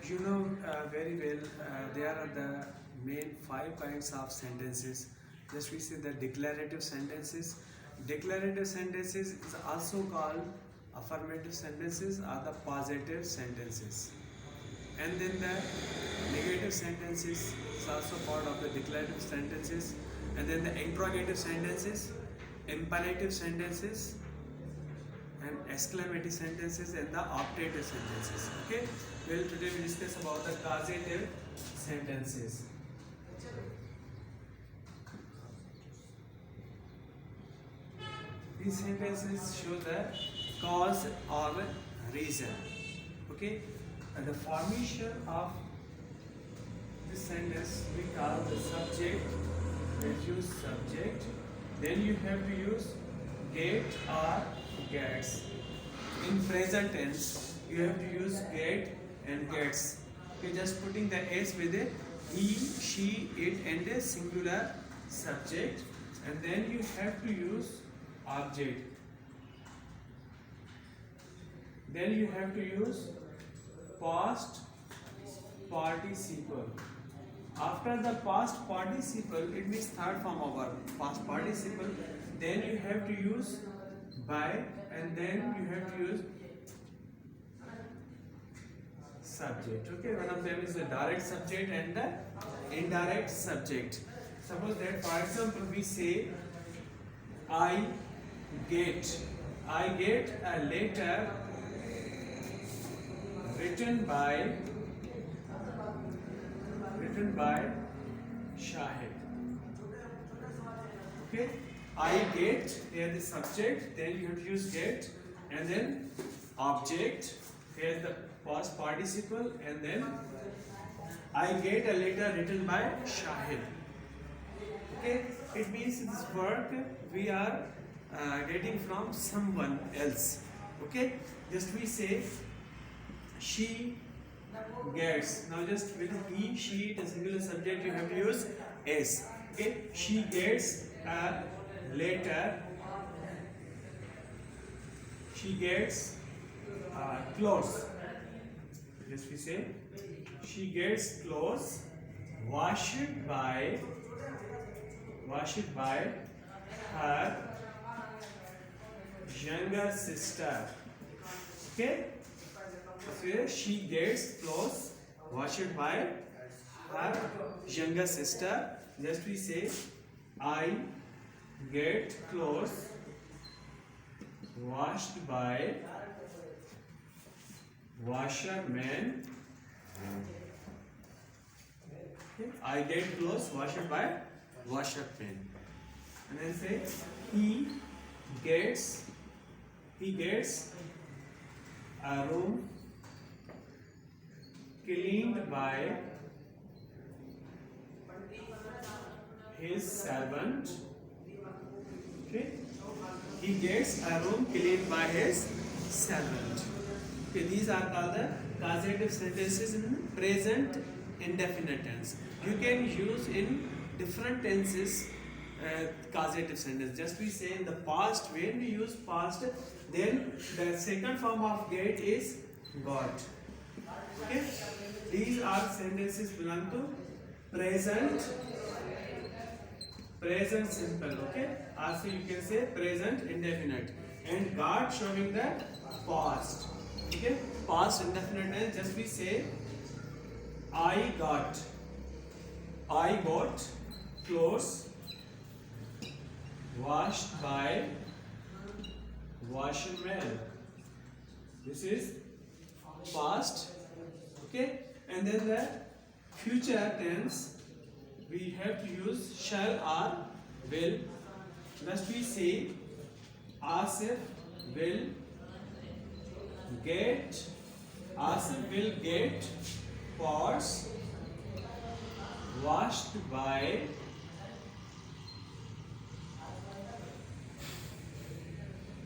You know very well, there are the main five kinds of sentences. Just we see the declarative sentences. Declarative sentences is also called affirmative sentences or the positive sentences. And then the negative sentences is also part of the declarative sentences. And then the interrogative sentences, imperative sentences, and exclamative sentences and the optative sentences. Okay, well, today we discuss about the causative sentences. These sentences show the cause or reason. Okay, and the formation of this sentence we call the subject. Let's use subject. Then you have to use get or gets. In present tense, you have to use get and gets. Okay, just putting the s with a he, she, it, and a singular subject, and then you have to use object. Then you have to use past participle. After the past participle, it means third form of verb, past participle. Then you have to use by, and then you have to use subject. Okay, one of them is the direct subject and the indirect subject. Suppose that, for example, we say I get a letter written by Shahid. Okay, I get, here the subject, then you have to use get, and then object, here the past participle, and then I get a letter written by Shahid. Okay, it means this work we are getting from someone else. Okay, just we say she gets. Now just with he, she, the singular subject, you have to use s. Okay, she gets a letter. She gets clothes. Just we say she gets clothes washed by her younger sister. Okay, so she gets clothes washed by her younger sister. Just we say I get clothes washed by washerman. Okay. I get clothes washed by washerman. And then say he gets a room cleaned by his servant. Okay, he gets a room cleaned by his servant. Okay, these are called the causative sentences in present indefinite tense. You can use in different tenses causative sentence. Just we say in the past, when we use past, then the second form of get is got. Okay, these are sentences belong to present simple. Okay, also you can say present indefinite, and got showing the past. Okay, past indefinite tense. Just we say I got clothes washed by washerman. This is past. Okay, and then the future tense we have to use shall or will. Thus we say Asif will get pots washed by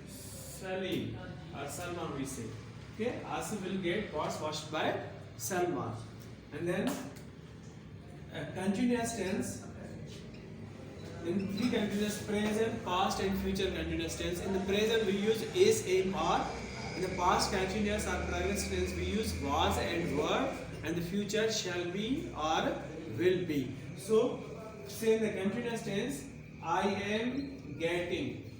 Salim or Salman, we say. Okay, Asif will get pots washed by Salman. And then continuous tense. In three continuous: present, past, and future continuous tense. In the present, we use is, am, or In the past continuous or progressive tense we use was and were, and the future shall be or will be. So say in the continuous tense, I am getting.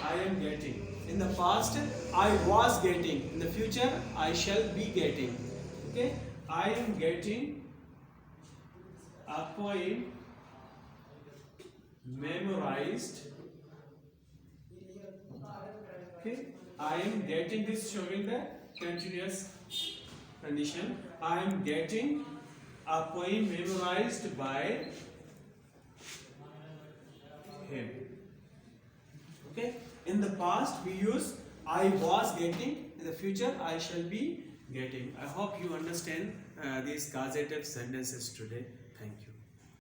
I am getting. In the past, I was getting. In the future, I shall be getting. Okay, I am getting a poem memorized. Okay, I am getting, this showing the continuous condition. I am getting a poem memorized by him. Okay, in the past we use I was getting, in the future I shall be getting. I hope you understand these causative sentences today.